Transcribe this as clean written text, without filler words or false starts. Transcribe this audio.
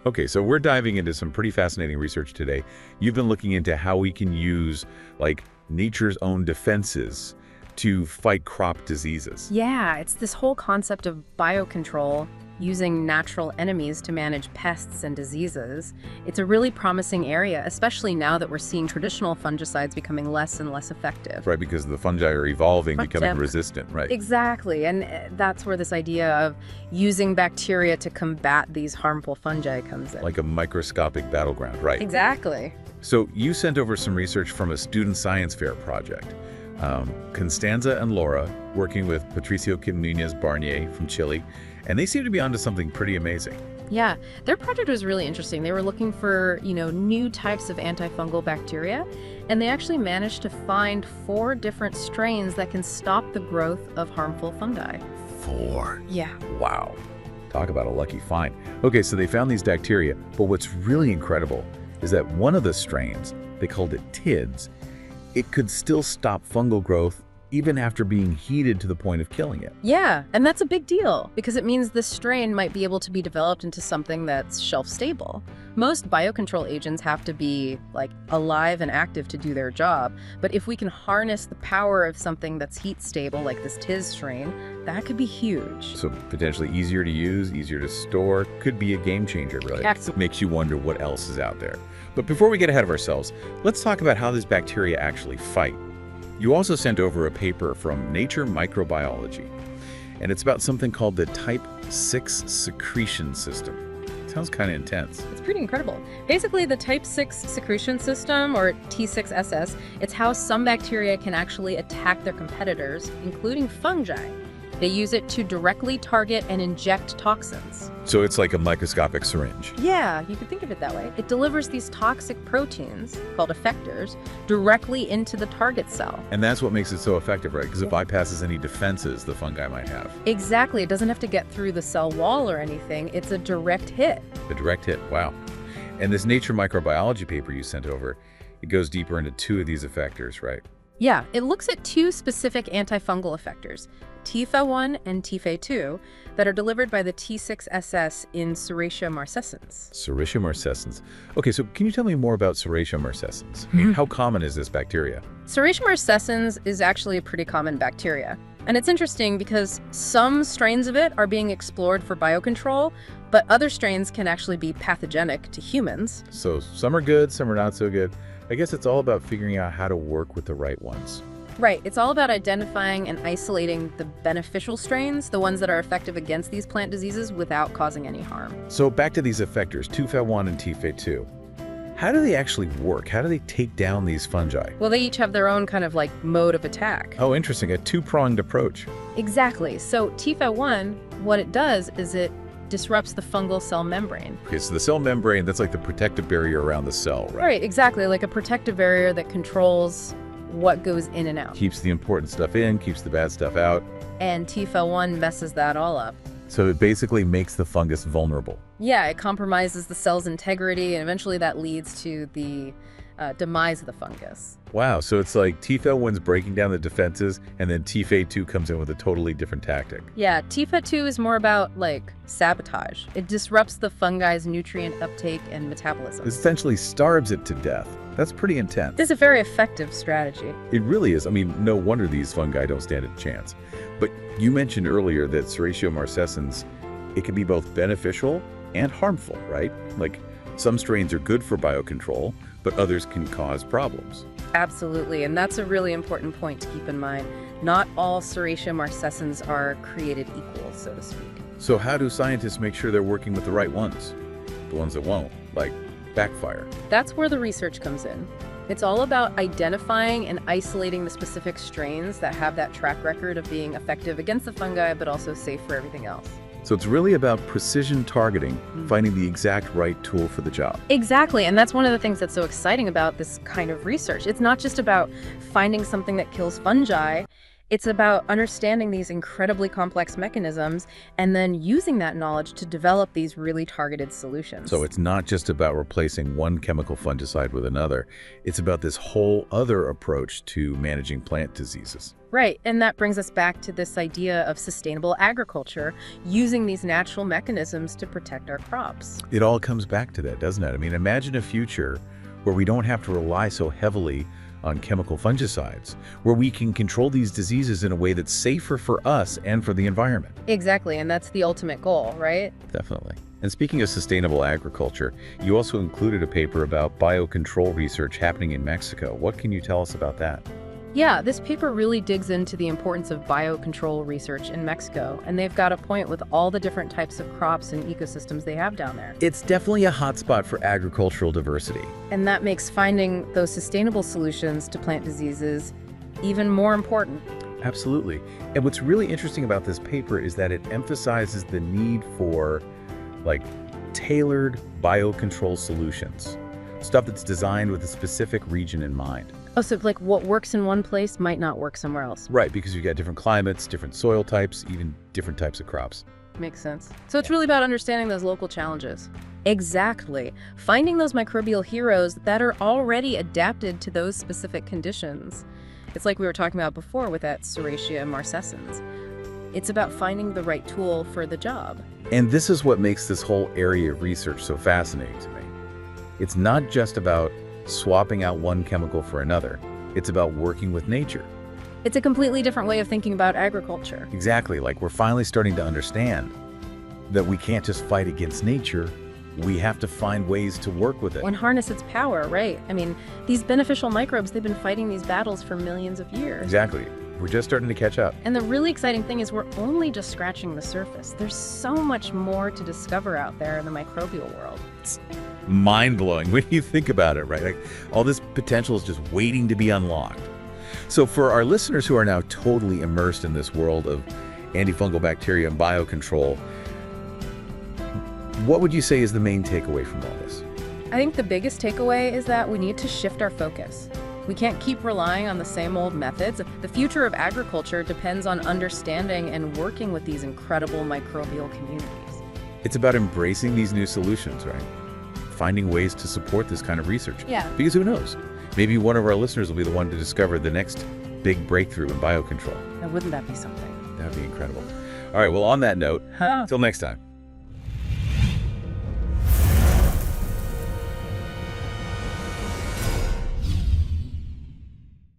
Okay, so we're diving into some pretty fascinating research today. You've been looking into how we can use, like, nature's own defenses to fight crop diseases. Yeah, it's this whole concept of biocontrol, using natural enemies to manage pests and diseases. It's a really promising area, especially now that we're seeing traditional fungicides becoming less and less effective. Right, because the fungi are evolving, becoming Yep. resistant, right? Exactly, and that's where this idea of using bacteria to combat these harmful fungi comes in. Like a microscopic battleground, right? Exactly. So you sent over some research from a student science fair project. Constanza and Laura, working with Patricio Quinonez Barnier from Chile, and they seem to be onto something pretty amazing. Yeah, their project was really interesting. They were looking for, new types of antifungal bacteria, and they actually managed to find 4 different strains that can stop the growth of harmful fungi. 4? Yeah. Wow. Talk about a lucky find. Okay, so they found these bacteria, but what's really incredible is that one of the strains, they called it TIDS, it could still stop fungal growth even after being heated to the point of killing it. Yeah, and that's a big deal because it means this strain might be able to be developed into something that's shelf-stable. Most biocontrol agents have to be, alive and active to do their job, but if we can harness the power of something that's heat-stable, like this TIS strain, that could be huge. So potentially easier to use, easier to store, could be a game changer, really. Absolutely. Makes you wonder what else is out there. But before we get ahead of ourselves, let's talk about how this bacteria actually fight. You also sent over a paper from Nature Microbiology, and it's about something called the type 6 secretion system. Sounds kind of intense. It's pretty incredible. Basically, the type 6 secretion system, or T6SS, it's how some bacteria can actually attack their competitors, including fungi. They use it to directly target and inject toxins. So it's like a microscopic syringe. Yeah, you could think of it that way. It delivers these toxic proteins, called effectors, directly into the target cell. And that's what makes it so effective, right? Because it bypasses any defenses the fungi might have. Exactly. It doesn't have to get through the cell wall or anything. It's a direct hit. A direct hit, wow. And this Nature Microbiology paper you sent over, it goes deeper into 2 of these effectors, right? Yeah, it looks at 2 specific antifungal effectors, TFA1 and TFA2, that are delivered by the T6SS in Serratia marcescens. Serratia marcescens. Okay, so can you tell me more about Serratia marcescens? I mean, how common is this bacteria? Serratia marcescens is actually a pretty common bacteria. And it's interesting because some strains of it are being explored for biocontrol, but other strains can actually be pathogenic to humans. So some are good, some are not so good. I guess it's all about figuring out how to work with the right ones. Right. It's all about identifying and isolating the beneficial strains, the ones that are effective against these plant diseases without causing any harm. So back to these effectors, TFA1 and TFA2. How do they actually work? How do they take down these fungi? Well, they each have their own kind of mode of attack. Oh, interesting. A 2-pronged approach. Exactly. So TFA1, what it does is it disrupts the fungal cell membrane. Okay, so the cell membrane, that's like the protective barrier around the cell, right? Right, exactly. Like a protective barrier that controls what goes in and out. Keeps the important stuff in, keeps the bad stuff out. And TFA1 messes that all up. So it basically makes the fungus vulnerable. Yeah, it compromises the cell's integrity, and eventually that leads to the demise of the fungus. Wow, so it's like TFA1's breaking down the defenses, and then TFA2 comes in with a totally different tactic. Yeah, TFA2 is more about, sabotage. It disrupts the fungi's nutrient uptake and metabolism. It essentially starves it to death. That's pretty intense. This is a very effective strategy. It really is. I mean, no wonder these fungi don't stand a chance. But you mentioned earlier that Serratia marcescens, it can be both beneficial and harmful, right? Like, some strains are good for biocontrol, but others can cause problems. Absolutely, and that's a really important point to keep in mind. Not all Serratia marcescens are created equal, so to speak. So how do scientists make sure they're working with the right ones? The ones that won't, like backfire. That's where the research comes in. It's all about identifying and isolating the specific strains that have that track record of being effective against the fungi, but also safe for everything else. So it's really about precision targeting, finding the exact right tool for the job. Exactly, and that's one of the things that's so exciting about this kind of research. It's not just about finding something that kills fungi. It's about understanding these incredibly complex mechanisms and then using that knowledge to develop these really targeted solutions. So it's not just about replacing one chemical fungicide with another. It's about this whole other approach to managing plant diseases. Right, and that brings us back to this idea of sustainable agriculture, using these natural mechanisms to protect our crops. It all comes back to that, doesn't it? I mean, imagine a future where we don't have to rely so heavily on chemical fungicides, where we can control these diseases in a way that's safer for us and for the environment. Exactly, and that's the ultimate goal, right? Definitely. And speaking of sustainable agriculture, you also included a paper about biocontrol research happening in Mexico. What can you tell us about that? Yeah, this paper really digs into the importance of biocontrol research in Mexico, and they've got a point with all the different types of crops and ecosystems they have down there. It's definitely a hotspot for agricultural diversity. And that makes finding those sustainable solutions to plant diseases even more important. Absolutely. And what's really interesting about this paper is that it emphasizes the need for, tailored biocontrol solutions. Stuff that's designed with a specific region in mind. Oh, so what works in one place might not work somewhere else. Right, because you've got different climates, different soil types, even different types of crops. Makes sense. So it's really about understanding those local challenges. Exactly. Finding those microbial heroes that are already adapted to those specific conditions. It's like we were talking about before with that Serratia marcescens. It's about finding the right tool for the job. And this is what makes this whole area of research so fascinating to me. It's not just about swapping out one chemical for another. It's about working with nature. It's a completely different way of thinking about agriculture. Exactly. We're finally starting to understand that we can't just fight against nature. We have to find ways to work with it. And harness its power, right? I mean, these beneficial microbes, they've been fighting these battles for millions of years. Exactly. We're just starting to catch up. And the really exciting thing is we're only just scratching the surface. There's so much more to discover out there in the microbial world. It's mind-blowing when you think about it, right? All this potential is just waiting to be unlocked. So for our listeners who are now totally immersed in this world of antifungal bacteria and biocontrol, what would you say is the main takeaway from all this? I think the biggest takeaway is that we need to shift our focus. We can't keep relying on the same old methods. The future of agriculture depends on understanding and working with these incredible microbial communities. It's about embracing these new solutions, right? Finding ways to support this kind of research. Yeah. Because who knows? Maybe one of our listeners will be the one to discover the next big breakthrough in biocontrol. Now, wouldn't that be something? That'd be incredible. All right, well, on that note, till next time.